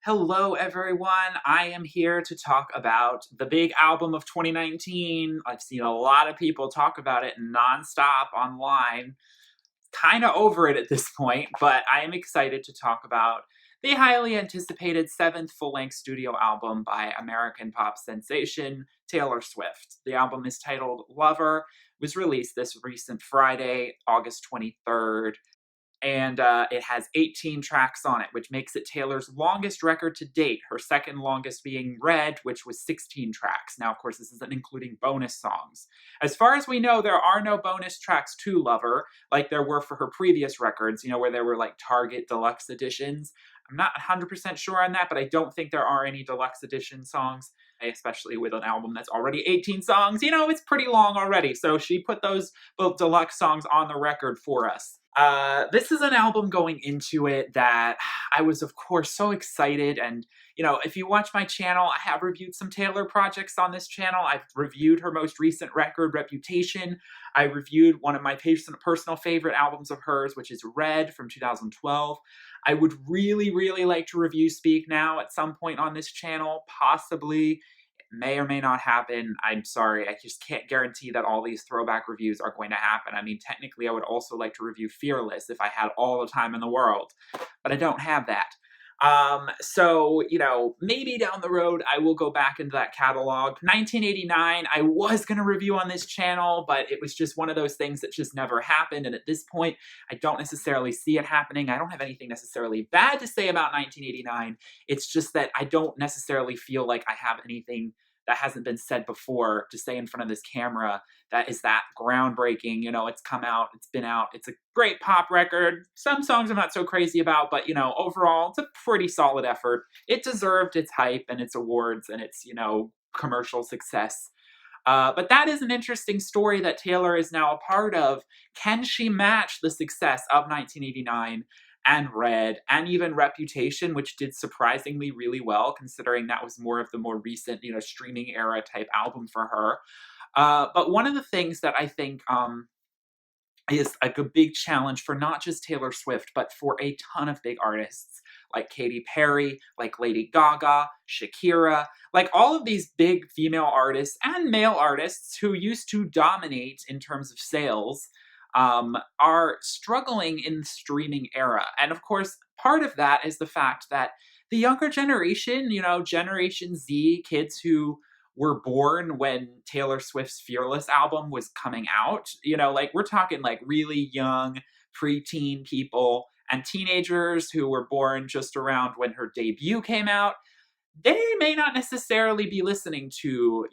Hello, everyone. I am here to talk about the big album of 2019. I've seen a lot of people talk about it nonstop online. Kind of over it at this point, but I am excited to talk about the highly anticipated seventh full length studio album by American pop sensation Taylor Swift. The album is titled Lover, was released this recent Friday, August 23rd, and it has 18 tracks on it, which makes it Taylor's longest record to date, her second longest being Red, which was 16 tracks. Now, of course, this isn't including bonus songs. As far as we know, there are no bonus tracks to Lover, like there were for her previous records, where there were like Target deluxe editions. I'm not 100% sure on that, but I don't think there are any deluxe edition songs, especially with an album that's already 18 songs. It's pretty long already, so she put those both deluxe songs on the record for us. This is an album going into it that I was, of course, so excited. And, if you watch my channel, I have reviewed some Taylor projects on this channel. I've reviewed her most recent record, Reputation. I reviewed one of my personal favorite albums of hers, which is Red from 2012. I would really, really like to review Speak Now at some point on this channel, possibly. May or may not happen. I'm sorry. I just can't guarantee that all these throwback reviews are going to happen. I mean, technically, I would also like to review Fearless if I had all the time in the world, but I don't have that. So, maybe down the road, I will go back into that catalog. 1989, I was going to review on this channel, but it was just one of those things that just never happened. And at this point, I don't necessarily see it happening. I don't have anything necessarily bad to say about 1989. It's just that I don't necessarily feel like I have anything that hasn't been said before to say in front of this camera that is that groundbreaking. It's come out, it's been out, it's a great pop record. Some songs I'm not so crazy about, but overall, it's a pretty solid effort. It deserved its hype and its awards and its, commercial success. But that is an interesting story that Taylor is now a part of. Can she match the success of 1989 and Red, and even Reputation, which did surprisingly really well, considering that was more of the more recent, streaming era type album for her. But one of the things that I think is like a big challenge for not just Taylor Swift, but for a ton of big artists like Katy Perry, like Lady Gaga, Shakira, like all of these big female artists and male artists who used to dominate in terms of sales, are struggling in the streaming era. And of course, part of that is the fact that the younger generation, Generation Z, kids who were born when Taylor Swift's Fearless album was coming out, like we're talking like really young preteen people and teenagers who were born just around when her debut came out. They may not necessarily be listening to,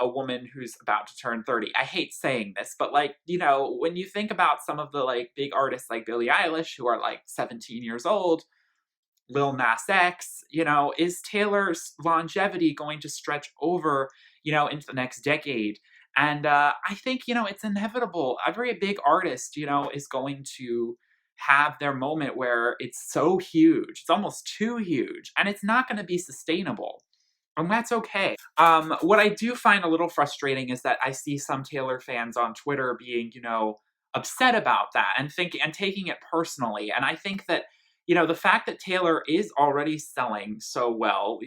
a woman who's about to turn 30. I hate saying this, but when you think about some of the like big artists like Billie Eilish who are like 17 years old, Lil Nas X, is Taylor's longevity going to stretch over, into the next decade? And I think, it's inevitable. Every big artist, is going to have their moment where it's so huge, it's almost too huge, and it's not going to be sustainable. And that's okay. What I do find a little frustrating is that I see some Taylor fans on Twitter being, upset about that and taking it personally. And I think that, the fact that Taylor is already selling so well,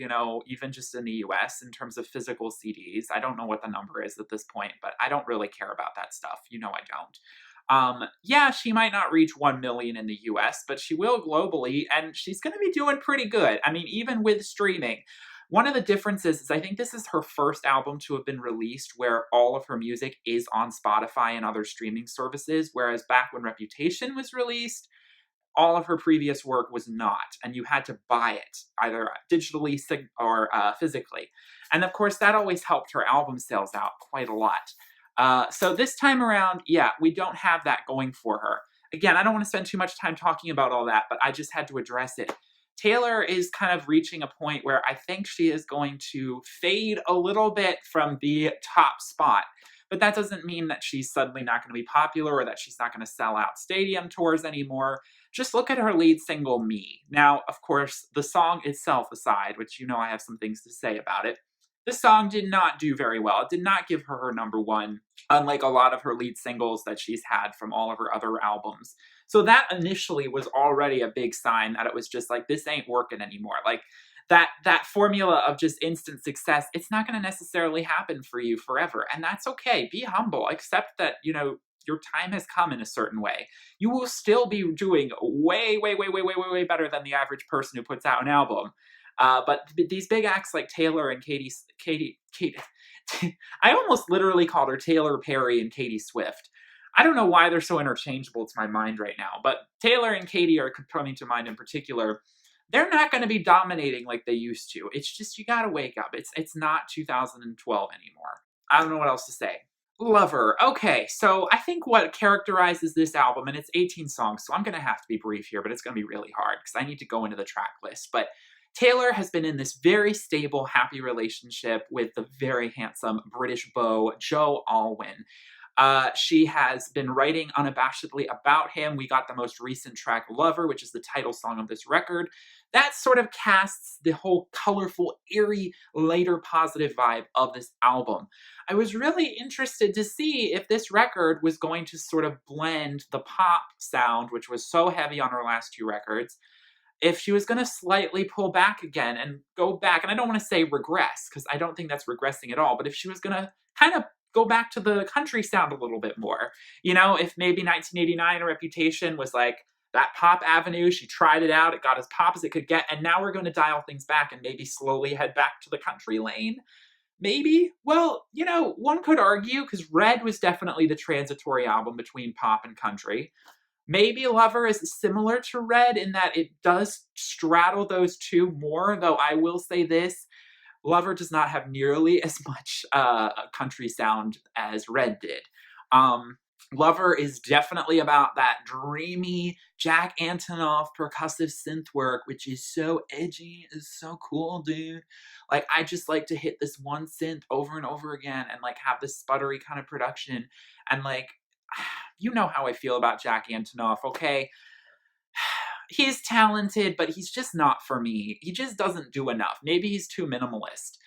even just in the US in terms of physical CDs, I don't know what the number is at this point, but I don't really care about that stuff. I don't. Yeah, she might not reach 1 million in the US, but she will globally, and she's going to be doing pretty good. I mean, even with streaming. One of the differences is I think this is her first album to have been released where all of her music is on Spotify and other streaming services, whereas back when Reputation was released, all of her previous work was not, and you had to buy it either digitally or physically. And of course, that always helped her album sales out quite a lot. So this time around, yeah, we don't have that going for her. Again, I don't want to spend too much time talking about all that, but I just had to address it. Taylor is kind of reaching a point where I think she is going to fade a little bit from the top spot. But that doesn't mean that she's suddenly not going to be popular or that she's not going to sell out stadium tours anymore. Just look at her lead single, Me. Now, of course, the song itself aside, which I have some things to say about it, the song did not do very well. It did not give her number one, unlike a lot of her lead singles that she's had from all of her other albums. So that initially was already a big sign that it was just like, this ain't working anymore. Like that formula of just instant success, it's not going to necessarily happen for you forever. And that's okay. Be humble. Accept that, your time has come in a certain way. You will still be doing way, way, way, way, way, way, way better than the average person who puts out an album. But these big acts like Taylor and Katie, I almost literally called her Taylor Perry and Katie Swift. I don't know why they're so interchangeable to my mind right now, but Taylor and Katie are coming to mind in particular. They're not going to be dominating like they used to. It's just you got to wake up. It's not 2012 anymore. I don't know what else to say. Lover. Okay, so I think what characterizes this album, and it's 18 songs, so I'm going to have to be brief here, but it's going to be really hard because I need to go into the track list. But Taylor has been in this very stable, happy relationship with the very handsome British beau, Joe Alwyn. She has been writing unabashedly about him. We got the most recent track, Lover, which is the title song of this record. That sort of casts the whole colorful, airy, later positive vibe of this album. I was really interested to see if this record was going to sort of blend the pop sound, which was so heavy on her last two records, if she was going to slightly pull back again and go back, and I don't want to say regress, because I don't think that's regressing at all, but if she was going to kind of go back to the country sound a little bit more. If maybe 1989 Reputation was like that pop avenue, she tried it out, it got as pop as it could get, and now we're going to dial things back and maybe slowly head back to the country lane. Maybe? Well, one could argue, because Red was definitely the transitory album between pop and country. Maybe Lover is similar to Red in that it does straddle those two more, though I will say this, Lover does not have nearly as much country sound as Red did. Lover is definitely about that dreamy Jack Antonoff percussive synth work, which is so edgy, is so cool, dude. Like, I just like to hit this one synth over and over again and like have this sputtery kind of production. And like, you know how I feel about Jack Antonoff, okay? He's talented, but he's just not for me. He just doesn't do enough. Maybe he's too minimalist.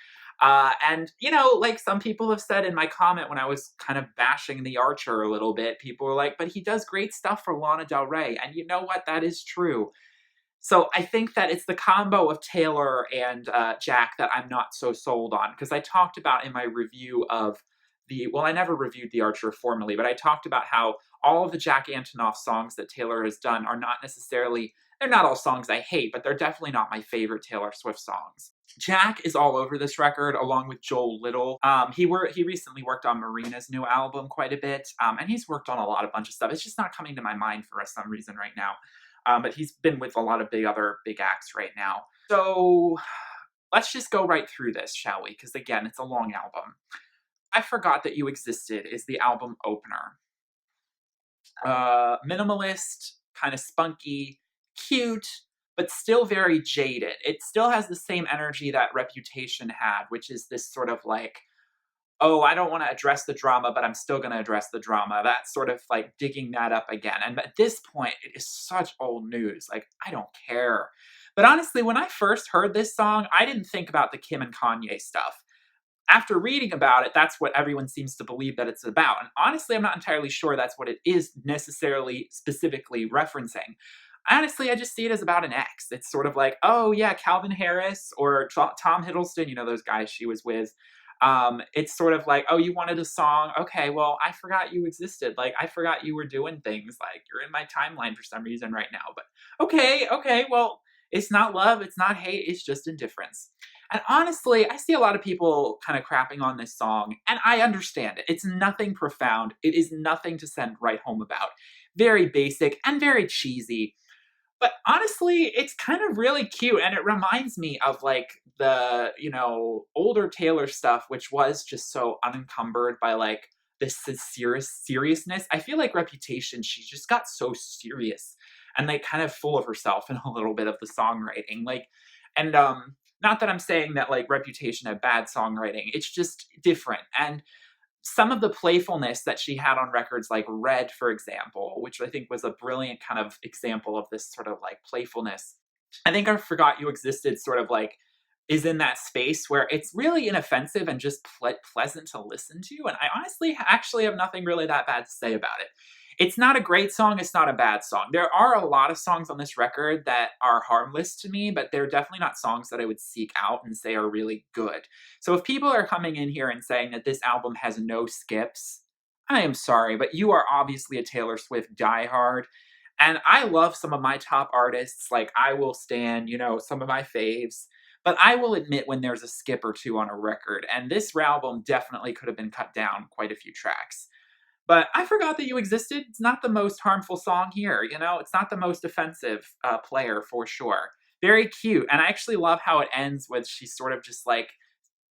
And, like some people have said in my comment when I was kind of bashing The Archer a little bit, people were like, but he does great stuff for Lana Del Rey. And you know what? That is true. So I think that it's the combo of Taylor and Jack that I'm not so sold on. Because I talked about in my review of I never reviewed The Archer formally, but I talked about how all of the Jack Antonoff songs that Taylor has done are not necessarily, they're not all songs I hate, but they're definitely not my favorite Taylor Swift songs. Jack is all over this record, along with Joel Little. He recently worked on Marina's new album quite a bit, and he's worked on a bunch of stuff. It's just not coming to my mind for some reason right now. But he's been with a lot of other big acts right now. So let's just go right through this, shall we? Because again, it's a long album. I Forgot That You Existed is the album opener. Minimalist, kind of spunky, cute, but still very jaded. It still has the same energy that Reputation had, which is this sort of like, oh, I don't want to address the drama, but I'm still going to address the drama. That's sort of like digging that up again. And at this point, it is such old news. Like, I don't care. But honestly, when I first heard this song, I didn't think about the Kim and Kanye stuff. After reading about it, that's what everyone seems to believe that it's about. And honestly, I'm not entirely sure that's what it is necessarily specifically referencing. Honestly, I just see it as about an ex. It's sort of like, oh yeah, Calvin Harris or Tom Hiddleston, those guys she was with. It's sort of like, oh, you wanted a song? Okay, well, I forgot you existed. Like, I forgot you were doing things. Like, you're in my timeline for some reason right now. But okay, well, it's not love, it's not hate, it's just indifference. And honestly, I see a lot of people kind of crapping on this song, and I understand it. It's nothing profound. It is nothing to send right home about. Very basic and very cheesy. But honestly, it's kind of really cute, and it reminds me of like the, older Taylor stuff, which was just so unencumbered by like this seriousness. I feel like Reputation, she just got so serious and like kind of full of herself in a little bit of the songwriting. Like, and not that I'm saying that like Reputation had bad songwriting. It's just different. And some of the playfulness that she had on records like Red, for example, which I think was a brilliant kind of example of this sort of like playfulness. I think I Forgot You Existed sort of like is in that space where it's really inoffensive and just pleasant to listen to. And I honestly actually have nothing really that bad to say about it. It's not a great song, it's not a bad song. There are a lot of songs on this record that are harmless to me, but they're definitely not songs that I would seek out and say are really good. So if people are coming in here and saying that this album has no skips, I am sorry, but you are obviously a Taylor Swift diehard. And I love some of my top artists, like I will stand, some of my faves. But I will admit when there's a skip or two on a record, and this album definitely could have been cut down quite a few tracks. But I forgot that you existed. It's not the most harmful song here, It's not the most offensive player for sure. Very cute, and I actually love how it ends with she sort of just like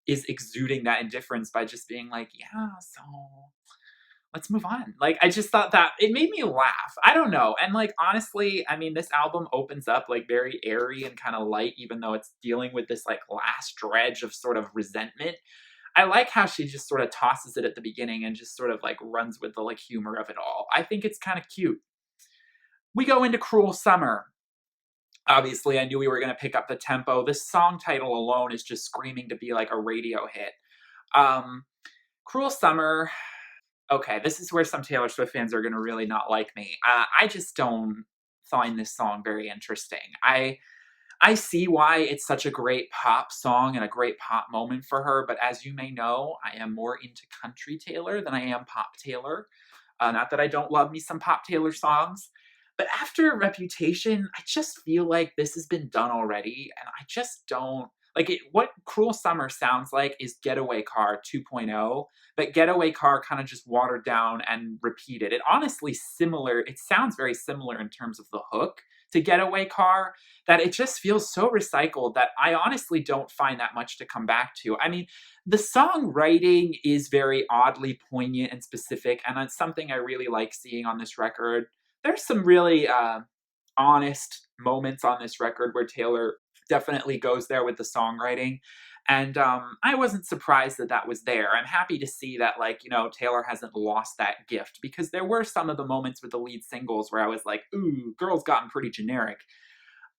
is exuding that indifference by just being like, "Yeah, so let's move on." Like, I just thought that it made me laugh. I don't know. And like honestly, I mean, this album opens up like very airy and kind of light, even though it's dealing with this like last dredge of sort of resentment. I like how she just sort of tosses it at the beginning and just sort of like runs with the like humor of it all. I think it's kind of cute. We go into Cruel Summer. Obviously, I knew we were going to pick up the tempo. This song title alone is just screaming to be like a radio hit. Um, Cruel Summer. Okay, this is where some Taylor Swift fans are going to really not like me. I just don't find this song very interesting. I see why it's such a great pop song and a great pop moment for her, but as you may know, I am more into country Taylor than I am pop Taylor. Not that I don't love me some pop Taylor songs, but after Reputation, I just feel like this has been done already, and I just don't like it. What Cruel Summer sounds like is Getaway Car 2.0, but Getaway Car kind of just watered down and repeated. It sounds very similar in terms of the hook to Getaway Car, that it just feels so recycled that I honestly don't find that much to come back to. I mean, the songwriting is very oddly poignant and specific, and that's something I really like seeing on this record. There's some really honest moments on this record where Taylor definitely goes there with the songwriting. And I wasn't surprised that that was there. I'm happy to see that, like, Taylor hasn't lost that gift, because there were some of the moments with the lead singles where I was like, ooh, girl's gotten pretty generic.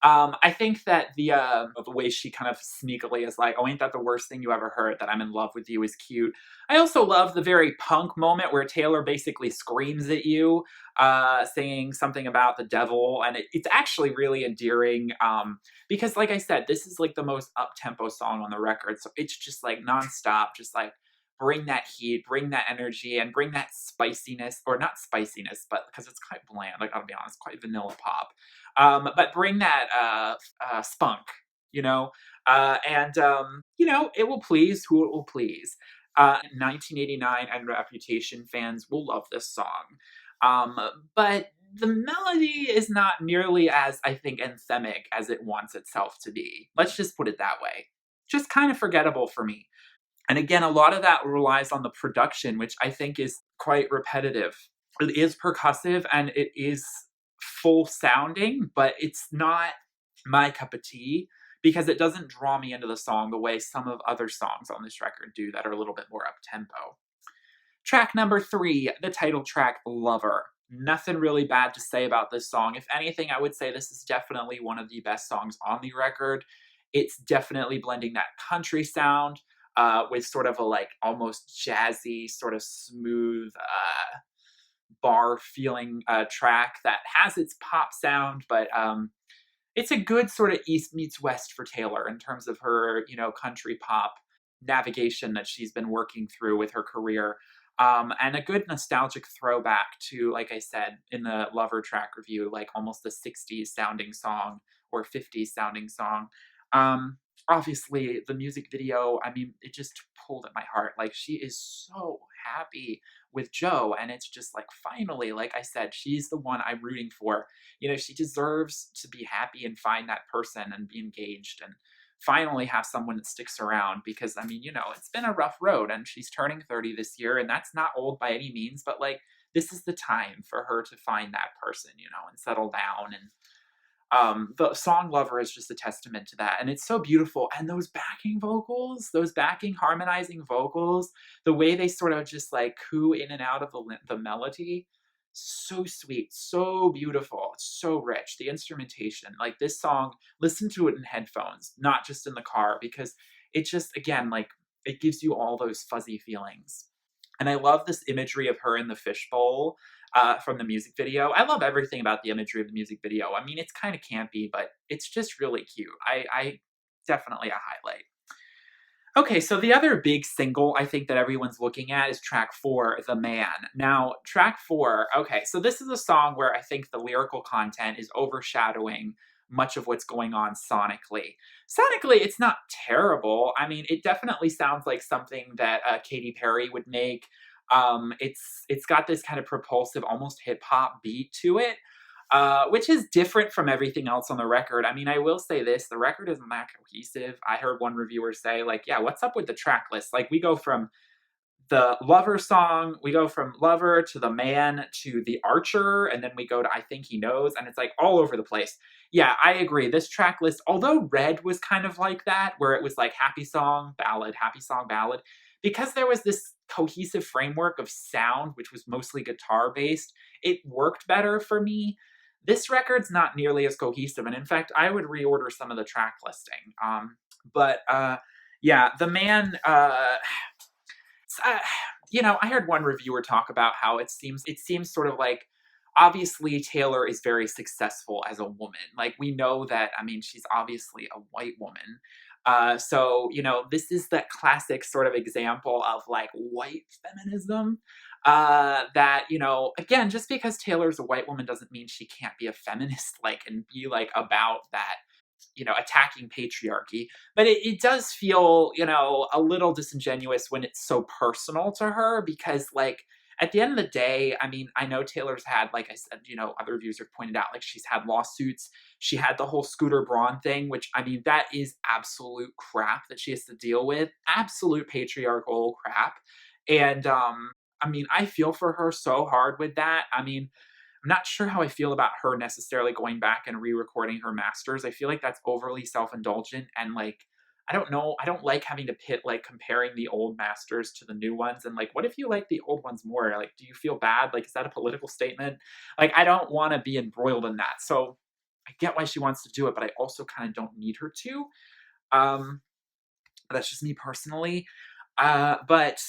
I think that the way she kind of sneakily is like, "Oh, ain't that the worst thing you ever heard? That I'm in love with you" is cute. I also love the very punk moment where Taylor basically screams at you, saying something about the devil, and it's actually really endearing. Because, like I said, this is like the most up tempo song on the record, so it's just like nonstop, just like bring that heat, bring that energy, and bring that spiciness, or not spiciness, but because it's quite bland. Like, I'll be honest, quite vanilla pop, but bring that spunk, you know, and it will please who it will please. 1989 and Reputation fans will love this song, um, but the melody is not nearly as, I think, anthemic as it wants itself to be. Let's just put it that way. Just kind of forgettable for me. And again, a lot of that relies on the production, which I think is quite repetitive. It is percussive and it is full sounding, but it's not my cup of tea because it doesn't draw me into the song the way some of other songs on this record do that are a little bit more up tempo. Track number 3, the title track, Lover. Nothing really bad to say about this song. If anything, I would say this is definitely one of the best songs on the record. It's definitely blending that country sound with sort of a like almost jazzy, sort of smooth bar feeling track that has its pop sound, but it's a good sort of East meets West for Taylor in terms of her, country pop navigation that she's been working through with her career. And a good nostalgic throwback to, like I said, in the Lover track review, like almost a 60s sounding song or 50s sounding song. Obviously, the music video, I mean, it just pulled at my heart. Like, she is so happy with Joe, and it's just like, finally, like I said, she's the one I'm rooting for. She deserves to be happy and find that person and be engaged and finally have someone that sticks around, because I mean, it's been a rough road, and she's turning 30 this year, and that's not old by any means, but like, this is the time for her to find that person, and settle down. And the song Lover is just a testament to that, and it's so beautiful. And those backing vocals, those backing harmonizing vocals, the way they sort of just like coo in and out of the melody, so sweet, so beautiful, so rich. The instrumentation, like this song, listen to it in headphones, not just in the car, because it just, again, like, it gives you all those fuzzy feelings. And I love this imagery of her in the fishbowl. from the music video. I love everything about the imagery of the music video. I mean, it's kind of campy, but it's just really cute. I definitely a highlight. Okay, so the other big single I think that everyone's looking at is track 4, The Man. Now, track 4, okay, so this is a song where I think the lyrical content is overshadowing much of what's going on sonically. Sonically, it's not terrible. I mean, it definitely sounds like something that Katy Perry would make. It's got this kind of propulsive, almost hip hop beat to it, which is different from everything else on the record. I mean, I will say this, the record isn't that cohesive. I heard one reviewer say, like, yeah, what's up with the track list? Like, we go from the Lover song, we go from Lover to The Man to The Archer, and then we go to I Think He Knows, and it's like all over the place. Yeah, I agree. This track list, although Red was kind of like that, where it was like happy song, ballad, because there was this cohesive framework of sound, which was mostly guitar based, it worked better for me. This record's not nearly as cohesive, and in fact, I would reorder some of the track listing. But yeah, The Man. Uh, I heard one reviewer talk about how it seems sort of like obviously Taylor is very successful as a woman. Like we know that. I mean, she's obviously a white woman. So this is that classic sort of example of like white feminism. That again, just because Taylor's a white woman doesn't mean she can't be a feminist, like and be like about that attacking patriarchy. But it does feel, a little disingenuous when it's so personal to her because, like, at the end of the day, I mean, I know Taylor's had, like I said, other reviews have pointed out, like, she's had lawsuits. She had the whole Scooter Braun thing, which, I mean, that is absolute crap that she has to deal with. Absolute patriarchal crap. And, I mean, I feel for her so hard with that. I mean, I'm not sure how I feel about her necessarily going back and re-recording her masters. I feel like that's overly self-indulgent and like I don't know, I don't like having to pit like comparing the old masters to the new ones and like what if you like the old ones more? Like do you feel bad? Like is that a political statement? Like I don't want to be embroiled in that. So I get why she wants to do it, but I also kind of don't need her to. Um that's just me personally. But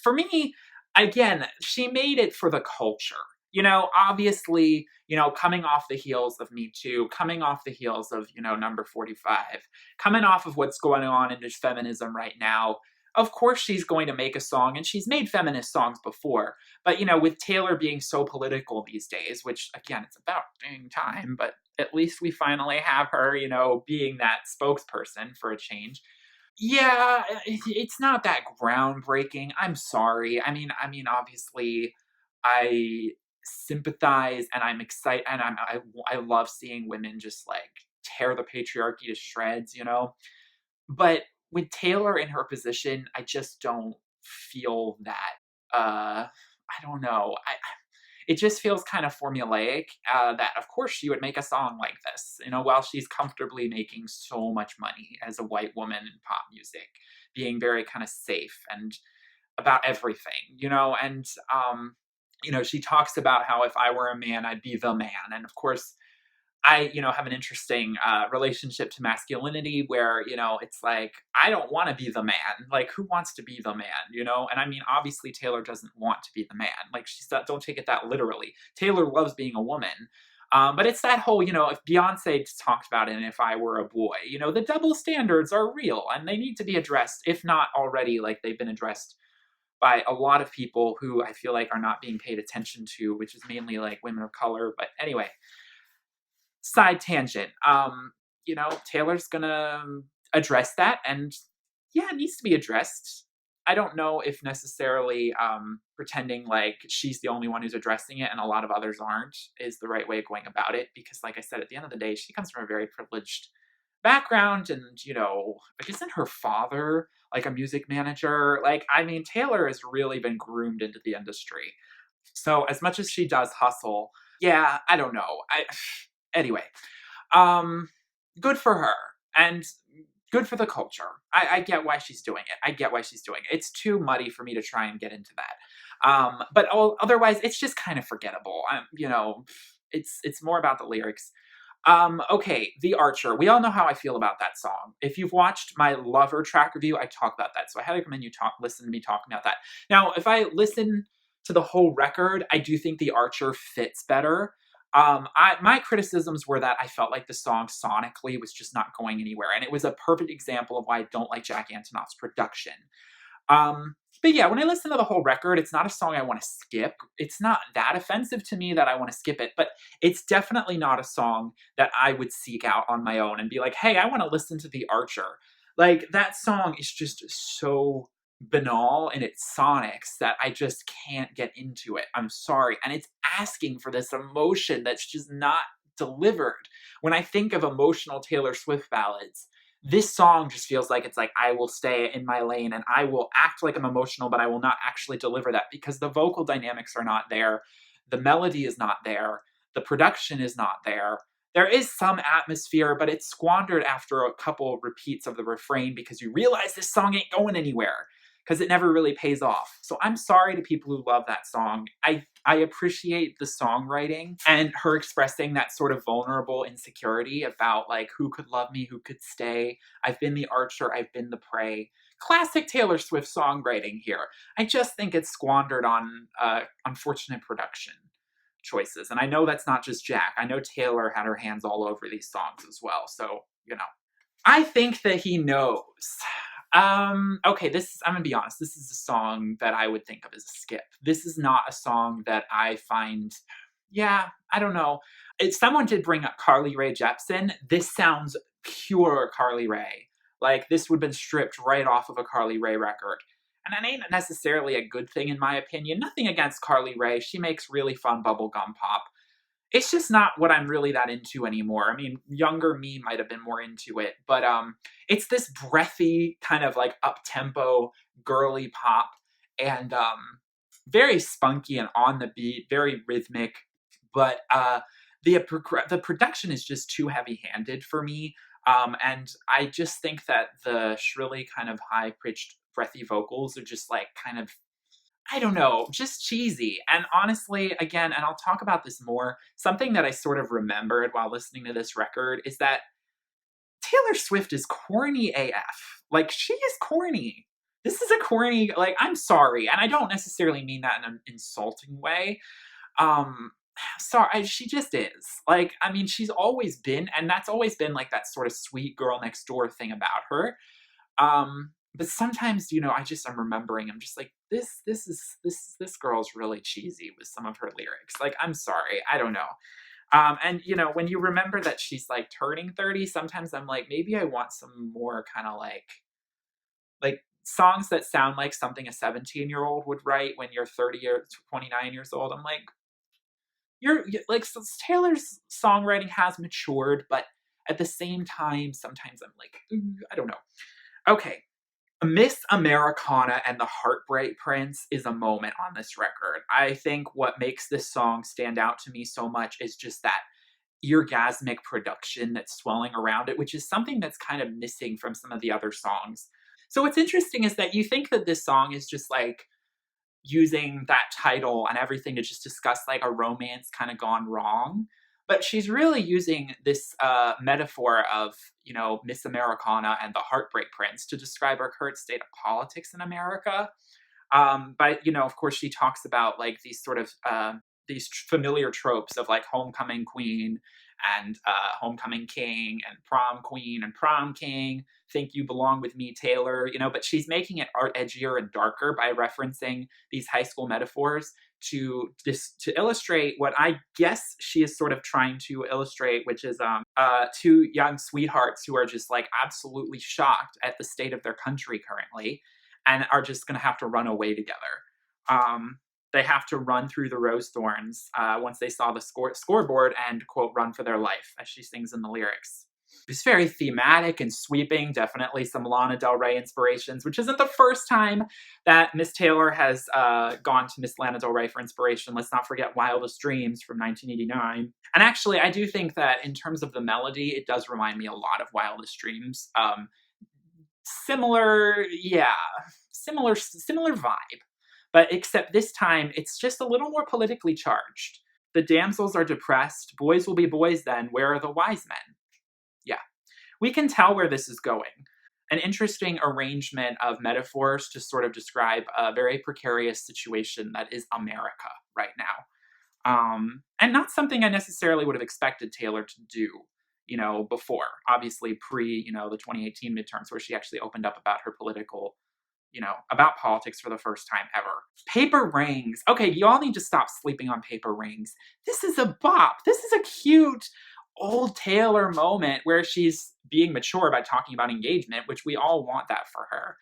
for me, again, she made it for the culture. Obviously, coming off the heels of Me Too, coming off the heels of, number 45, coming off of what's going on in this feminism right now, of course she's going to make a song, and she's made feminist songs before. But, with Taylor being so political these days, which, again, it's about dang time, but at least we finally have her, being that spokesperson for a change. Yeah, it's not that groundbreaking. I'm sorry. Obviously, I sympathize and I'm excited, and I love seeing women just like tear the patriarchy to shreds. But with Taylor in her position, I just don't feel that. I don't know. It just feels kind of formulaic. That of course she would make a song like this, while she's comfortably making so much money as a white woman in pop music, being very kind of safe and about everything, and she talks about how if I were a man, I'd be the man, and of course I, have an interesting relationship to masculinity where, it's like, I don't want to be the man. Like, who wants to be the man? And I mean, obviously, Taylor doesn't want to be the man. Like, don't take it that literally. Taylor loves being a woman. But it's that whole, if Beyonce talked about it, and if I were a boy, the double standards are real and they need to be addressed, if not already, like they've been addressed by a lot of people who I feel like are not being paid attention to, which is mainly like women of color. But anyway, side tangent. Taylor's gonna address that, and yeah, it needs to be addressed. I don't know if necessarily pretending like she's the only one who's addressing it and a lot of others aren't is the right way of going about it. Because, like I said, at the end of the day, she comes from a very privileged background, and like isn't her father like a music manager? Like, I mean, Taylor has really been groomed into the industry. So as much as she does hustle, yeah, I don't know. Anyway, um, good for her and good for the culture. I get why she's doing it. I get why she's doing it. It's too muddy for me to try and get into that. But otherwise, it's just kind of forgettable. It's more about the lyrics. Okay, The Archer. We all know how I feel about that song. If you've watched my Lover track review, I talk about that. So I highly recommend you listen to me talking about that. Now, if I listen to the whole record, I do think The Archer fits better. My criticisms were that I felt like the song sonically was just not going anywhere, and it was a perfect example of why I don't like Jack Antonoff's production. But yeah, when I listen to the whole record, it's not a song I want to skip. It's not that offensive to me that I want to skip it, but it's definitely not a song that I would seek out on my own and be like, hey, I want to listen to The Archer. Like, that song is just so banal in its sonics that I just can't get into it. I'm sorry. And it's asking for this emotion that's just not delivered. When I think of emotional Taylor Swift ballads, this song just feels like it's like, I will stay in my lane and I will act like I'm emotional, but I will not actually deliver that because the vocal dynamics are not there. The melody is not there. The production is not there. There is some atmosphere, but it's squandered after a couple repeats of the refrain because you realize this song ain't going anywhere because it never really pays off. So I'm sorry to people who love that song. I appreciate the songwriting and her expressing that sort of vulnerable insecurity about like who could love me, who could stay. I've been the archer, I've been the prey. Classic Taylor Swift songwriting here. I just think it's squandered on unfortunate production choices. And I know that's not just Jack. I know Taylor had her hands all over these songs as well. So, I think that he knows. Okay, I'm gonna be honest. This is a song that I would think of as a skip. This is not a song that I find, yeah, I don't know. If someone did bring up Carly Rae Jepsen, this sounds pure Carly Rae. Like, this would have been stripped right off of a Carly Rae record. And that ain't necessarily a good thing in my opinion. Nothing against Carly Rae. She makes really fun bubblegum pop. It's just not what I'm really that into anymore. I mean, younger me might have been more into it, but it's this breathy kind of like up-tempo girly pop and very spunky and on the beat, very rhythmic, but the production is just too heavy-handed for me. And I just think that the shrilly kind of high-pitched breathy vocals are just like kind of, I don't know, just cheesy. And honestly, again, and I'll talk about this more, something that I sort of remembered while listening to this record is that Taylor Swift is corny AF. Like, she is corny. This is a corny, like, I'm sorry. And I don't necessarily mean that in an insulting way. Um, sorry, she just is. Like, I mean, she's always been, and that's always been like that sort of sweet girl next door thing about her. But sometimes, I'm remembering, I'm just like, this girl's really cheesy with some of her lyrics. Like, I'm sorry, I don't know. And when you remember that she's like turning 30, sometimes I'm like, maybe I want some more kind of like songs that sound like something a 17-year-old would write when you're 30 or 29 years old. I'm like, like, so Taylor's songwriting has matured, but at the same time, sometimes I'm like, I don't know. Okay, Miss Americana and the Heartbreak Prince is a moment on this record. I think what makes this song stand out to me so much is just that orgasmic production that's swelling around it, which is something that's kind of missing from some of the other songs. So what's interesting is that you think that this song is just like using that title and everything to just discuss like a romance kind of gone wrong. But she's really using this metaphor of, Miss Americana and the Heartbreak Prince to describe our current state of politics in America. But, of course, she talks about like these sort of these familiar tropes of like homecoming queen and homecoming king and prom queen and prom king. Think you belong with me, Taylor. But she's making it edgier and darker by referencing these high school metaphors to illustrate what I guess she is sort of trying to illustrate, which is two young sweethearts who are just like absolutely shocked at the state of their country currently and are just going to have to run away together. They have to run through the rose thorns once they saw the scoreboard and, quote, run for their life, as she sings in the lyrics. It's very thematic and sweeping, definitely some Lana Del Rey inspirations, which isn't the first time that Miss Taylor has gone to Miss Lana Del Rey for inspiration. Let's not forget Wildest Dreams from 1989. And actually, I do think that in terms of the melody, it does remind me a lot of Wildest Dreams. Similar vibe. But except this time, it's just a little more politically charged. The damsels are depressed. Boys will be boys then. Where are the wise men? Yeah. We can tell where this is going. an interesting arrangement of metaphors to sort of describe a very precarious situation that is America right now. And not something I necessarily would have expected Taylor to do, before. Obviously, pre, the 2018 midterms, where she actually opened up about her political, about politics for the first time ever. Paper Rings. Okay, y'all need to stop sleeping on Paper Rings. This is a bop. This is a cute old Taylor moment where she's being mature by talking about engagement, which we all want that for her.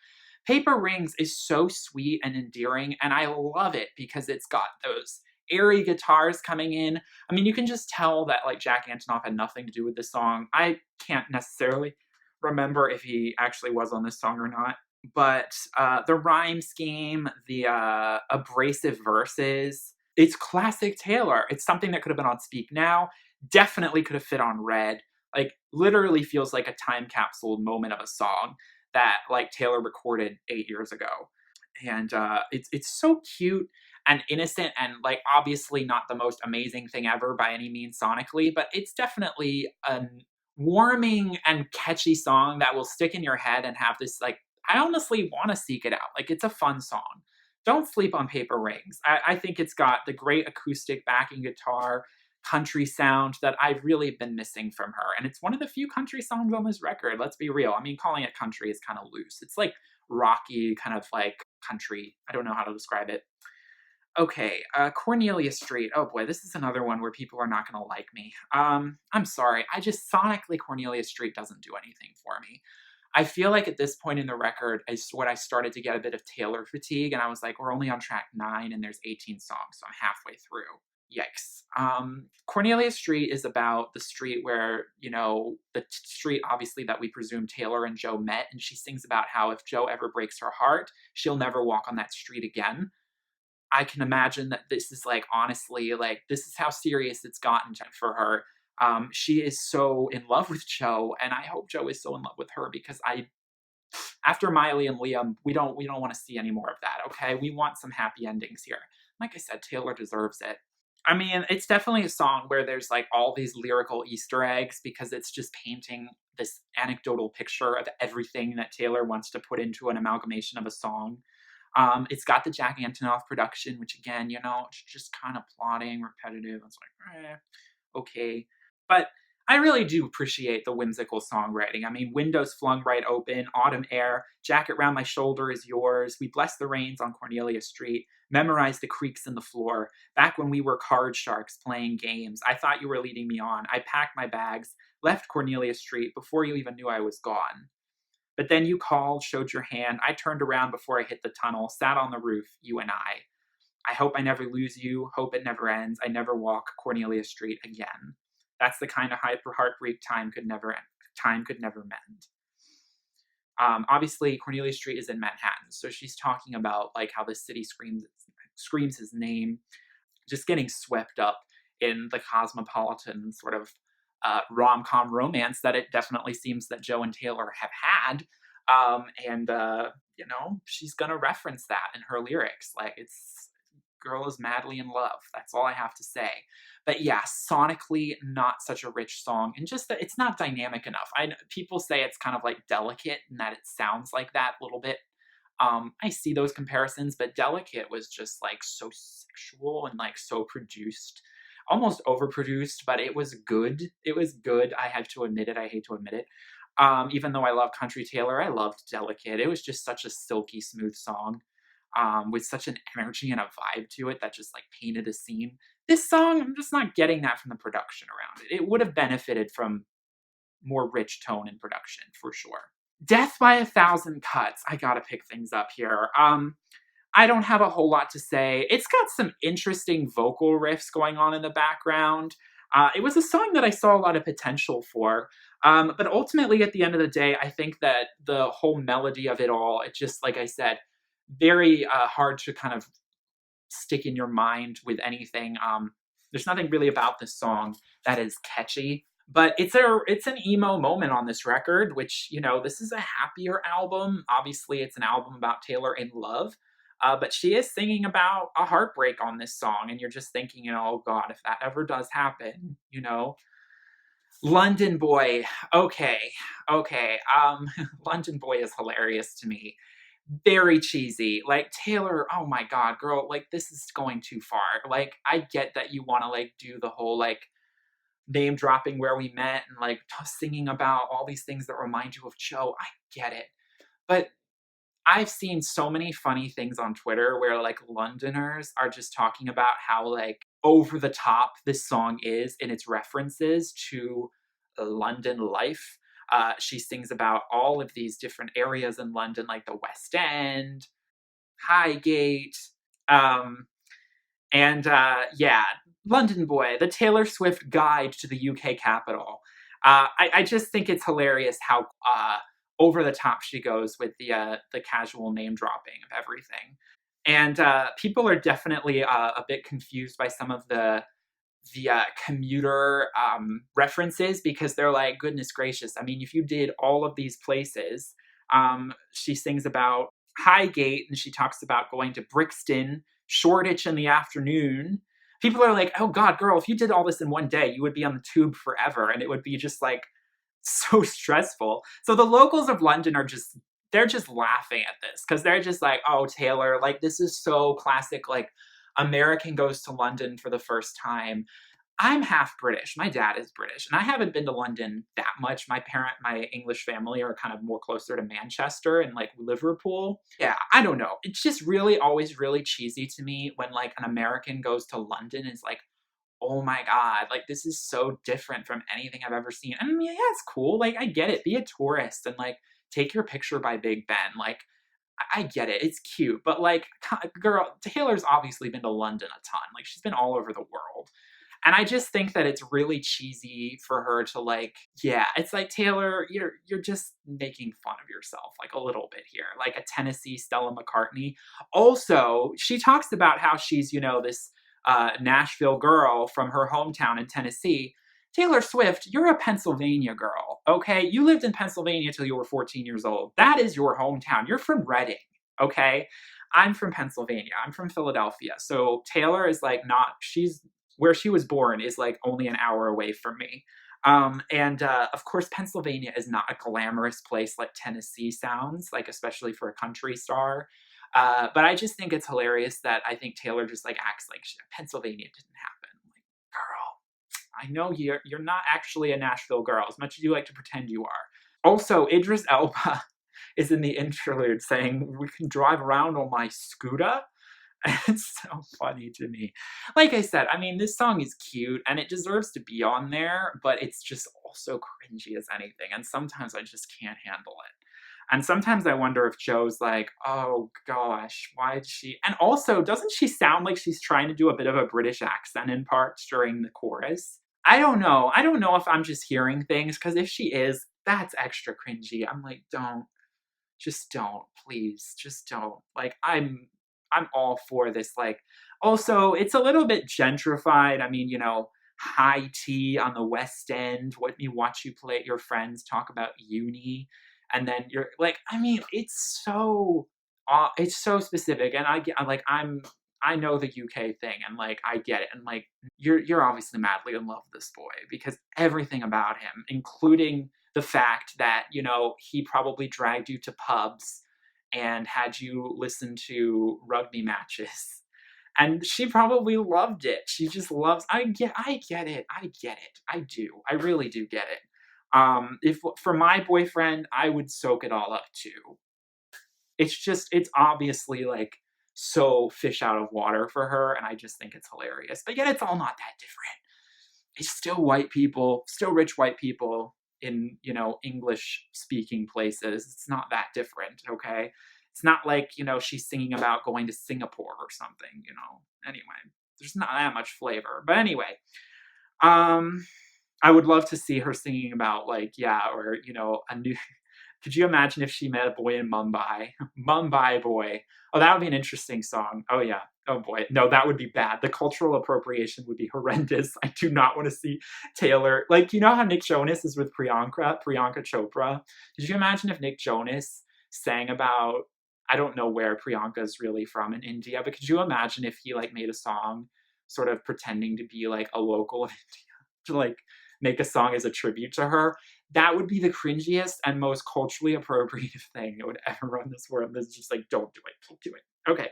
Paper Rings is so sweet and endearing, and I love it because it's got those airy guitars coming in. I mean, you can just tell that like Jack Antonoff had nothing to do with this song. I can't necessarily remember if he actually was on this song or not, but the rhyme scheme, the abrasive verses, it's classic Taylor. It's something that could have been on Speak Now, definitely could have fit on Red. Like, literally feels like a time capsule moment of a song that like Taylor recorded 8 years ago. And it's so cute and innocent, and like obviously not the most amazing thing ever by any means sonically, but it's definitely a warming and catchy song that will stick in your head and have this like, I honestly want to seek it out. Like, it's a fun song. Don't sleep on Paper Rings. I think it's got the great acoustic backing guitar, country sound that I've really been missing from her. And it's one of the few country songs on this record. Let's be real. I mean, calling it country is kind of loose. It's like rocky, kind of like country. I don't know how to describe it. Okay, Cornelia Street. Oh boy, this is another one where people are not going to like me. I'm sorry. I just sonically, Cornelia Street doesn't do anything for me. I feel like at this point in the record is when I started to get a bit of Taylor fatigue, and I was like, we're only on track 9 and there's 18 songs, so I'm halfway through. Yikes. Cornelia Street is about the street where, the street obviously that we presume Taylor and Joe met, and she sings about how if Joe ever breaks her heart, she'll never walk on that street again. I can imagine that this is like, honestly, like, this is how serious it's gotten for her. She is so in love with Joe, and I hope Joe is so in love with her, because after Miley and Liam, we don't want to see any more of that. Okay, we want some happy endings here. Like I said, Taylor deserves it. I mean, it's definitely a song where there's like all these lyrical Easter eggs, because it's just painting this anecdotal picture of everything that Taylor wants to put into an amalgamation of a song. It's got the Jack Antonoff production, which again, it's just kind of plodding, repetitive. It's like, okay. But I really do appreciate the whimsical songwriting. I mean, windows flung right open, autumn air, jacket round my shoulder is yours. We bless the rains on Cornelia Street, memorize the creaks in the floor. Back when we were card sharks playing games, I thought you were leading me on. I packed my bags, left Cornelia Street before you even knew I was gone. But then you called, showed your hand. I turned around before I hit the tunnel, sat on the roof, you and I. I hope I never lose you, hope it never ends. I never walk Cornelia Street again. That's the kind of heartbreak time could never mend. Obviously, Cornelia Street is in Manhattan, so she's talking about like how the city screams his name, just getting swept up in the cosmopolitan sort of rom-com romance that it definitely seems that Joe and Taylor have had. And she's gonna reference that in her lyrics. Like, it's girl is madly in love. That's all I have to say. But yeah, sonically, not such a rich song, and just that it's not dynamic enough. People say it's kind of like Delicate, and that it sounds like that a little bit. I see those comparisons, but Delicate was just like so sexual and like so produced, almost overproduced, but it was good. It was good. I have to admit it. I hate to admit it. Even though I love Country Taylor, I loved Delicate. It was just such a silky smooth song, with such an energy and a vibe to it that just like painted a scene. This song, I'm just not getting that from the production around it. It would have benefited from more rich tone and production for sure. Death by a Thousand Cuts. I gotta pick things up here. I don't have a whole lot to say. It's got some interesting vocal riffs going on in the background. It was a song that I saw a lot of potential for. But ultimately, at the end of the day, I think that the whole melody of it all, it just, like I said, very hard to kind of stick in your mind with anything. There's nothing really about this song that is catchy. But it's an emo moment on this record, which, this is a happier album. Obviously, it's an album about Taylor in love. But she is singing about a heartbreak on this song, and you're just thinking, oh God, if that ever does happen, London Boy. Okay. Okay. London Boy is hilarious to me. Very cheesy. Like Taylor, oh my god, girl, like this is going too far. Like I get that you want to like do the whole like name dropping where we met and like singing about all these things that remind you of Joe. I get it. But I've seen so many funny things on Twitter where like Londoners are just talking about how like over the top this song is in its references to London life. She sings about all of these different areas in London, like the West End, Highgate, um, and yeah, London Boy, the Taylor Swift guide to the UK capital. I just think it's hilarious how over the top she goes with the casual name dropping of everything. And people are definitely a bit confused by some of the commuter references because they're like, goodness gracious. I mean, if you did all of these places, she sings about Highgate and she talks about going to Brixton, Shoreditch in the afternoon. People are like, oh God, girl, if you did all this in one day, you would be on the tube forever. And it would be just like so stressful. So the locals of London are just, they're just laughing at this because they're just like, oh, Taylor, like this is so classic. Like, American goes to London for the first time. I'm half British. My dad is British, and I haven't been to London that much. My English family are kind of more closer to Manchester and like Liverpool. Yeah, I don't know. It's just really always really cheesy to me when like an American goes to London and is like, oh my God, like this is so different from anything I've ever seen. I mean, yeah, it's cool. Like, I get it. Be a tourist and like take your picture by Big Ben. Like, I get it. It's cute. But like, girl, Taylor's obviously been to London a ton. Like, she's been all over the world. And I just think that it's really cheesy for her to like, yeah, it's like Taylor, you're just making fun of yourself like a little bit here, like a Tennessee Stella McCartney. Also, she talks about how she's, this Nashville girl from her hometown in Tennessee. Taylor Swift, you're a Pennsylvania girl, okay? You lived in Pennsylvania till you were 14 years old. That is your hometown. You're from Reading, okay? I'm from Pennsylvania. I'm from Philadelphia. So Taylor is like not, she's where she was born is like only an hour away from me. And of course, Pennsylvania is not a glamorous place like Tennessee sounds, like especially for a country star. But I just think it's hilarious that I think Taylor just like acts like Pennsylvania didn't happen. Like, girl, I know you're not actually a Nashville girl as much as you like to pretend you are. Also, Idris Elba is in the interlude saying, "We can drive around on my scooter." It's so funny to me. Like I said, I mean, this song is cute and it deserves to be on there, but it's just also cringy as anything. And sometimes I just can't handle it. And sometimes I wonder if Joe's like, oh gosh, why did she? And also, doesn't she sound like she's trying to do a bit of a British accent in parts during the chorus? I don't know. I don't know if I'm just hearing things because if she is, that's extra cringy. I'm like, don't, just don't, please, just don't. Like, I'm all for this. Like, also, it's a little bit gentrified. I mean, high tea on the West End. What you watch you play your friends talk about uni, and then you're like, I mean, it's so specific, and I get like I know the UK thing, and like I get it, and like you're obviously madly in love with this boy because everything about him, including the fact that he probably dragged you to pubs and had you listen to rugby matches. And she probably loved it. She just loves I get it. I get it. I do. I really do get it. If for my boyfriend, I would soak it all up too. It's obviously like so fish out of water for her, and I just think it's hilarious. But yet it's all not that different. It's still white people, still rich white people in, English speaking places. It's not that different, okay? It's not like, she's singing about going to Singapore or something. Anyway, there's not that much flavor. But anyway, um, I would love to see her singing about like, yeah, or, a new, could you imagine if she met a boy in Mumbai? Mumbai boy. Oh, that would be an interesting song. Oh, yeah. Oh, boy. No, that would be bad. The cultural appropriation would be horrendous. I do not want to see Taylor. Like, you know how Nick Jonas is with Priyanka Chopra? Could you imagine if Nick Jonas sang about, I don't know where Priyanka is really from in India, but could you imagine if he like made a song sort of pretending to be like a local of India to like make a song as a tribute to her. That would be the cringiest and most culturally appropriate thing that would ever run this world. That's just like, don't do it, don't do it. Okay.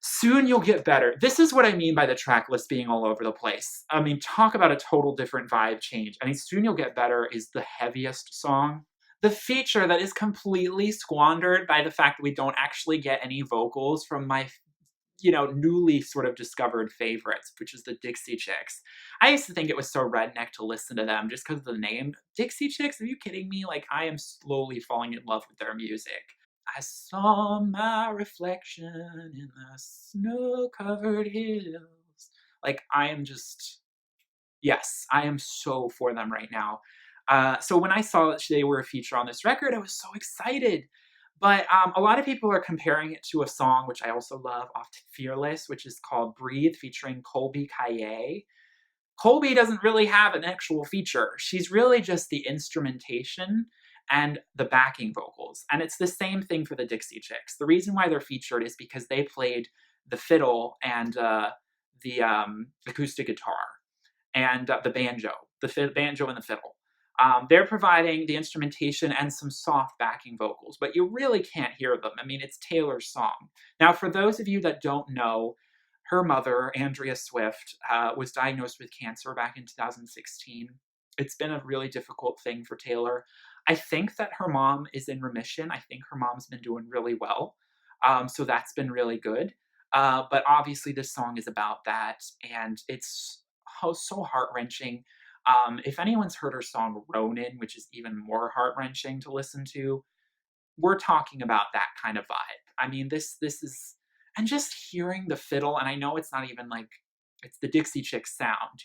Soon You'll Get Better. This is what I mean by the track list being all over the place. I mean, talk about a total different vibe change. I mean, Soon You'll Get Better is the heaviest song. The feature that is completely squandered by the fact that we don't actually get any vocals from my newly sort of discovered favorites, which is the Dixie Chicks. I used to think it was so redneck to listen to them just because of the name. Dixie Chicks? Are you kidding me? Like, I am slowly falling in love with their music. I saw my reflection in the snow-covered hills. Like, I am just, yes, I am so for them right now. So when I saw that they were a feature on this record, I was so excited. But a lot of people are comparing it to a song, which I also love, off Fearless, which is called Breathe, featuring Colby Kaye. Colby doesn't really have an actual feature. She's really just the instrumentation and the backing vocals. And it's the same thing for the Dixie Chicks. The reason why they're featured is because they played the fiddle and the acoustic guitar and the banjo, banjo and the fiddle. They're providing the instrumentation and some soft backing vocals, but you really can't hear them. I mean, it's Taylor's song. Now, for those of you that don't know, her mother, Andrea Swift, was diagnosed with cancer back in 2016. It's been a really difficult thing for Taylor. I think that her mom is in remission. I think her mom's been doing really well. So that's been really good. But obviously, this song is about that, and it's so heart-wrenching. If anyone's heard her song Ronin, which is even more heart-wrenching to listen to, we're talking about that kind of vibe. I mean, this is, and just hearing the fiddle, and I know it's not even like, it's the Dixie Chicks sound,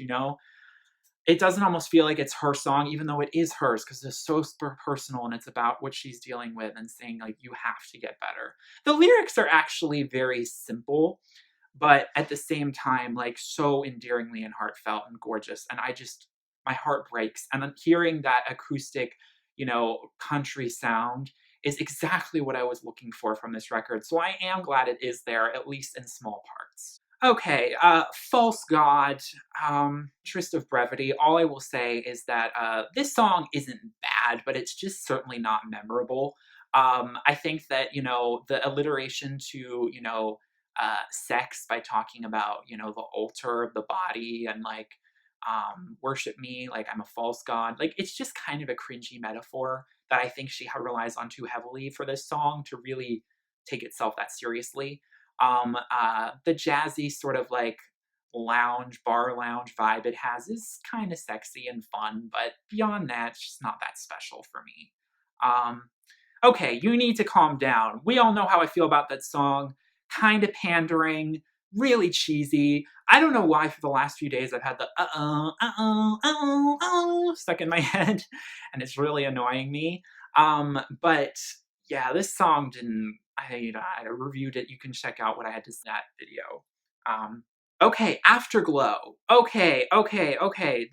it doesn't almost feel like it's her song, even though it is hers, because it's so super personal and it's about what she's dealing with and saying, like, you have to get better. The lyrics are actually very simple, but at the same time, like, so endearingly and heartfelt and gorgeous. And my heart breaks. And I'm hearing that acoustic, country sound is exactly what I was looking for from this record. So I am glad it is there, at least in small parts. Okay, False God, interest of brevity, all I will say is that this song isn't bad, but it's just certainly not memorable. I think that, the alliteration to, sex by talking about, the altar of the body and like, worship me like I'm a false god. Like, it's just kind of a cringy metaphor that I think she relies on too heavily for this song to really take itself that seriously. The jazzy sort of like bar lounge vibe it has is kind of sexy and fun, but beyond that, it's just not that special for me. Okay, You Need to Calm Down. We all know how I feel about that song. Kind of pandering, really cheesy. I don't know why for the last few days I've had the stuck in my head, and it's really annoying me. But yeah, this song didn't. I reviewed it. You can check out what I had to say in that video. Okay, Afterglow. Okay.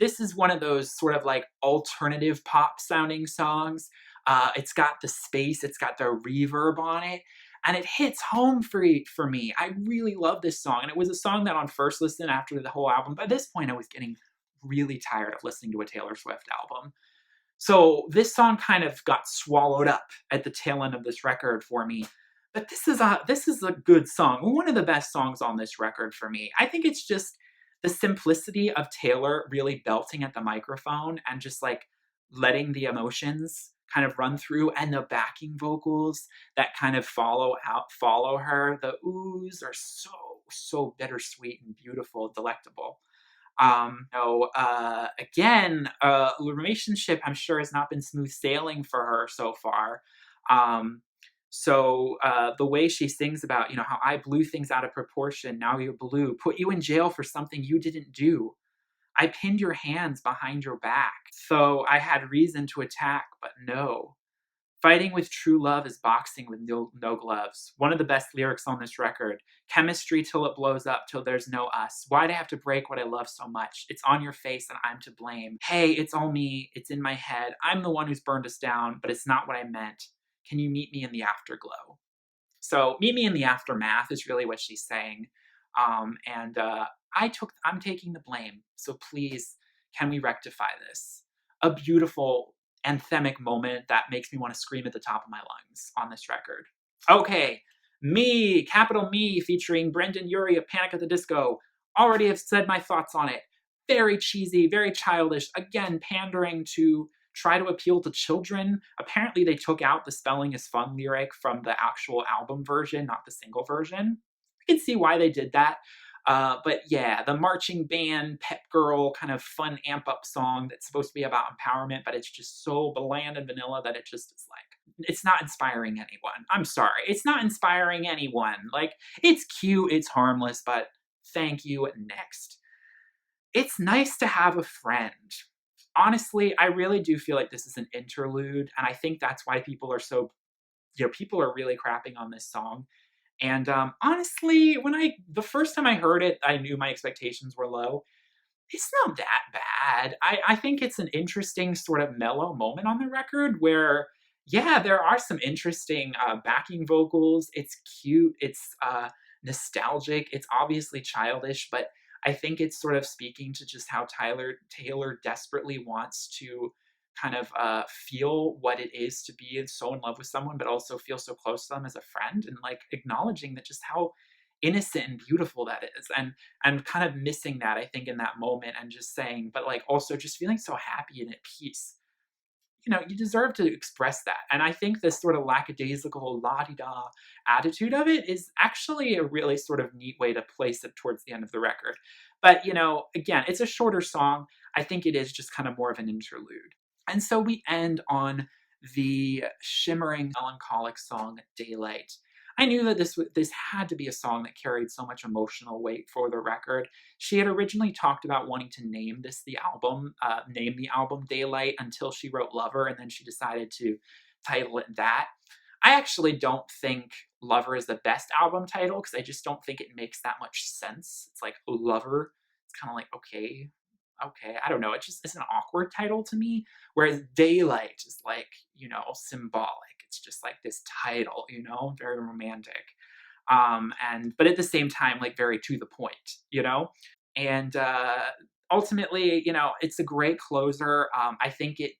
This is one of those sort of like alternative pop sounding songs. It's got the space, it's got the reverb on it, and it hits home for me. I really love this song, and it was a song that on first listen after the whole album, by this point I was getting really tired of listening to a Taylor Swift album. So this song kind of got swallowed up at the tail end of this record for me. But this is a good song. One of the best songs on this record for me. I think it's just the simplicity of Taylor really belting at the microphone and just like letting the emotions kind of run through, and the backing vocals that kind of follow her. The oohs are so bittersweet and beautiful, delectable. Again, the relationship I'm sure has not been smooth sailing for her so far. The way she sings about, how I blew things out of proportion, now you're blue, put you in jail for something you didn't do. I pinned your hands behind your back. So I had reason to attack, but no. Fighting with true love is boxing with no gloves. One of the best lyrics on this record. Chemistry till it blows up, till there's no us. Why'd I have to break what I love so much? It's on your face and I'm to blame. Hey, it's all me. It's in my head. I'm the one who's burned us down, but it's not what I meant. Can you meet me in the afterglow? So meet me in the aftermath is really what she's saying. I'm taking the blame. So please Can we rectify this? A beautiful anthemic moment that makes me want to scream at the top of my lungs on this record. Okay, Me, capital Me, featuring Brendan Urie of Panic at the Disco. Already have said my thoughts on it. Very cheesy, very childish. Again, pandering to try to appeal to children. Apparently, they took out the spelling is fun lyric from the actual album version, not the single version. I can see why they did that. But yeah, the marching band, pep girl, kind of fun amp up song that's supposed to be about empowerment, but it's just so bland and vanilla that it just is like, it's not inspiring anyone. I'm sorry. It's not inspiring anyone. Like, it's cute, it's harmless, but thank you. Next. It's nice to have a friend. Honestly, I really do feel like this is an interlude, and I think that's why people are so, people are really crapping on this song. And honestly, the first time I heard it, I knew my expectations were low. It's not that bad. I think it's an interesting sort of mellow moment on the record where, yeah, there are some interesting backing vocals. It's cute. It's nostalgic. It's obviously childish, but I think it's sort of speaking to just how Tyler Taylor desperately wants to kind of feel what it is to be so in love with someone, but also feel so close to them as a friend, and like acknowledging that just how innocent and beautiful that is, and kind of missing that, I think, in that moment, and just saying, but like also just feeling so happy and at peace. You deserve to express that. And I think this sort of lackadaisical la di da attitude of it is actually a really sort of neat way to place it towards the end of the record. But, again, it's a shorter song. I think it is just kind of more of an interlude. And so we end on the shimmering, melancholic song Daylight. I knew that this had to be a song that carried so much emotional weight for the record. She had originally talked about wanting to name the album Daylight until she wrote Lover, and then she decided to title it that. I actually don't think Lover is the best album title because I just don't think it makes that much sense. It's like Lover. It's kind of like, okay, I don't know. It just is an awkward title to me. Whereas Daylight is like, symbolic. It's just like this title, very romantic. But at the same time, like very to the point. And ultimately, it's a great closer. I think it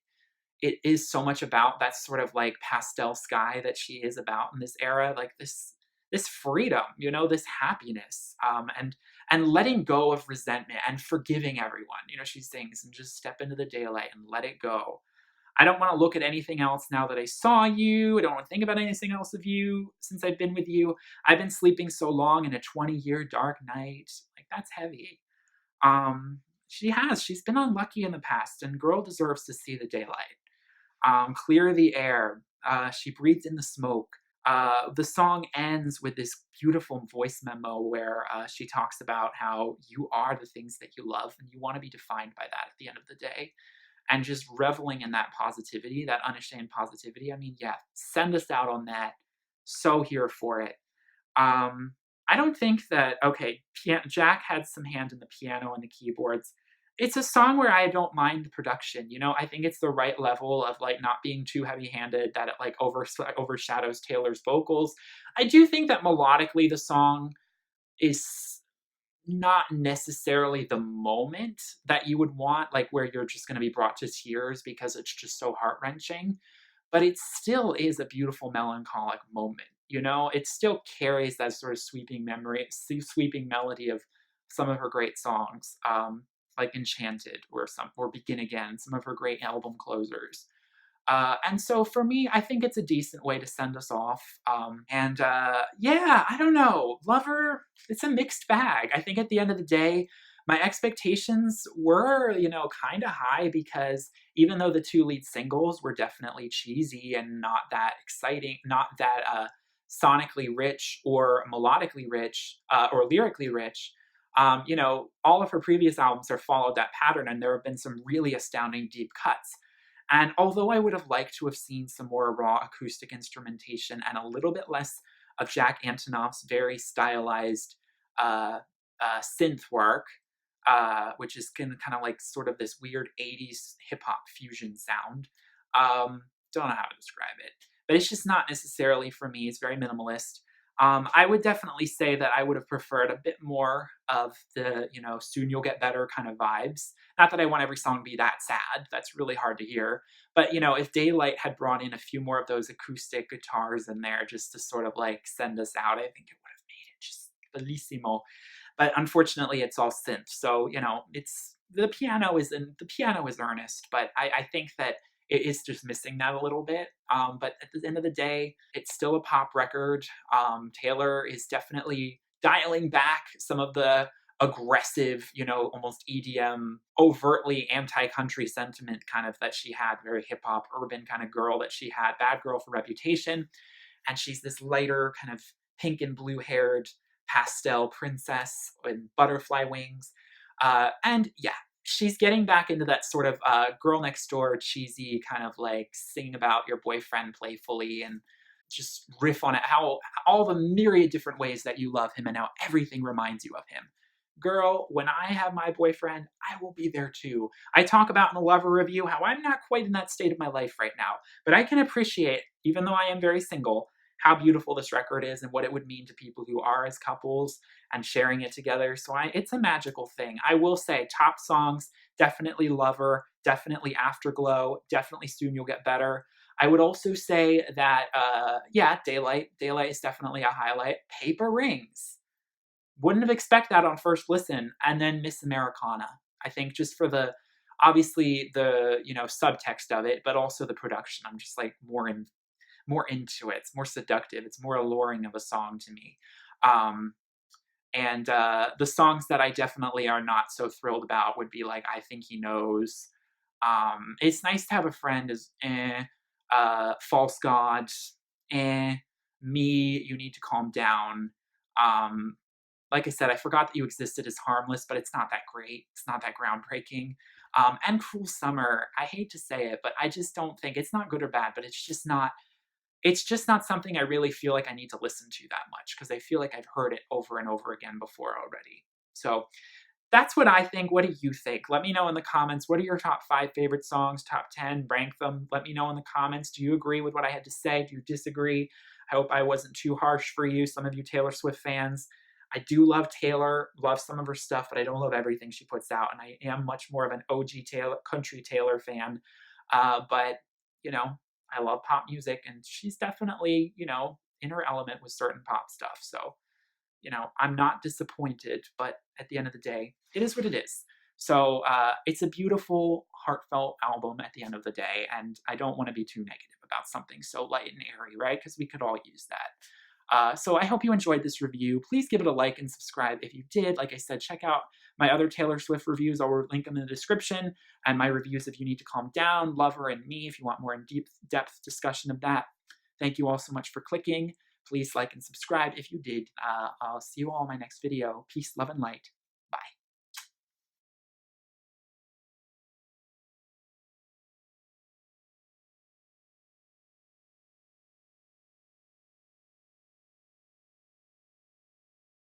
is so much about that sort of like pastel sky that she is about in this era, like this freedom, this happiness, and letting go of resentment and forgiving everyone. She sings, and just step into the daylight and let it go. I don't want to look at anything else now that I saw you. I don't want to think about anything else of you since I've been with you. I've been sleeping so long in a 20-year dark night. Like, that's heavy. She's been unlucky in the past, and girl deserves to see the daylight. Clear the air. She breathes in the smoke. The song ends with this beautiful voice memo where she talks about how you are the things that you love, and you want to be defined by that at the end of the day. And just reveling in that positivity, that unashamed positivity. I mean, yeah, send us out on that. So here for it. I don't think that, okay, Jack had some hand in the piano and the keyboards. It's a song where I don't mind the production. I think it's the right level of like not being too heavy-handed that it like overshadows Taylor's vocals. I do think that melodically the song is not necessarily the moment that you would want, like where you're just going to be brought to tears because it's just so heart-wrenching, but it still is a beautiful melancholic moment. It still carries that sort of sweeping melody of some of her great songs, like Enchanted or Begin Again, some of her great album closers. And so for me, I think it's a decent way to send us off. Yeah, I don't know. Lover, it's a mixed bag. I think at the end of the day, my expectations were, kind of high because even though the two lead singles were definitely cheesy and not that exciting, not that sonically rich or melodically rich or lyrically rich, all of her previous albums have followed that pattern, and there have been some really astounding deep cuts. And although I would have liked to have seen some more raw acoustic instrumentation and a little bit less of Jack Antonoff's very stylized synth work, which is kind of like sort of this weird 80s hip hop fusion sound, don't know how to describe it. But it's just not necessarily for me. It's very minimalist. I would definitely say that I would have preferred a bit more of the, soon you'll get better kind of vibes. Not that I want every song to be that sad. That's really hard to hear. But, if Daylight had brought in a few more of those acoustic guitars in there just to sort of like send us out, I think it would have made it just bellissimo. But unfortunately, it's all synth. So, it's the piano is earnest, but I think that it is just missing that a little bit. But at the end of the day, it's still a pop record. Taylor is definitely dialing back some of the aggressive, almost EDM, overtly anti-country sentiment kind of that she had, very hip hop, urban kind of girl that she had, bad girl for Reputation. And she's this lighter, kind of pink and blue haired pastel princess with butterfly wings. And yeah, she's getting back into that sort of girl next door cheesy kind of like sing about your boyfriend playfully and just riff on it, how all the myriad different ways that you love him and how everything reminds you of him. Girl, when I have my boyfriend, I will be there too. I talk about in the Lover review how I'm not quite in that state of my life right now, but I can appreciate, even though I am very single, how beautiful this record is and what it would mean to people who are as couples and sharing it together. So it's a magical thing. I will say top songs, definitely Lover, definitely Afterglow, definitely Soon You'll Get Better. I would also say that, Daylight. Daylight is definitely a highlight. Paper Rings. Wouldn't have expected that on first listen. And then Miss Americana. I think just for obviously the, subtext of it, but also the production. I'm just like more into it. It's more seductive. It's more alluring of a song to me. And the songs that I definitely are not so thrilled about would be like I Think He Knows. It's Nice to Have a Friend is False God, Me, You Need to Calm Down. Like I said, I forgot that you existed as Harmless, but it's not that great. It's not that groundbreaking. And Cruel Summer, I hate to say it, but I just don't think it's not good or bad, but it's just not something I really feel like I need to listen to that much because I feel like I've heard it over and over again before already. So that's what I think. What do you think? Let me know in the comments. What are your top 5 favorite songs, top 10? Rank them. Let me know in the comments. Do you agree with what I had to say? Do you disagree? I hope I wasn't too harsh for you, some of you Taylor Swift fans. I do love Taylor, love some of her stuff, but I don't love everything she puts out. And I am much more of an OG country Taylor fan. But, I love pop music, and she's definitely, in her element with certain pop stuff. So, I'm not disappointed, but at the end of the day, it is what it is. So it's a beautiful, heartfelt album at the end of the day, and I don't want to be too negative about something so light and airy, right? Because we could all use that. So I hope you enjoyed this review. Please give it a like and subscribe if you did. Like I said, check out my other Taylor Swift reviews. I'll link them in the description, and my reviews if you need to calm down, Lover, and Me if you want more in-depth discussion of that. Thank you all so much for clicking. Please like and subscribe if you did. I'll see you all in my next video. Peace, love, and light. Bye.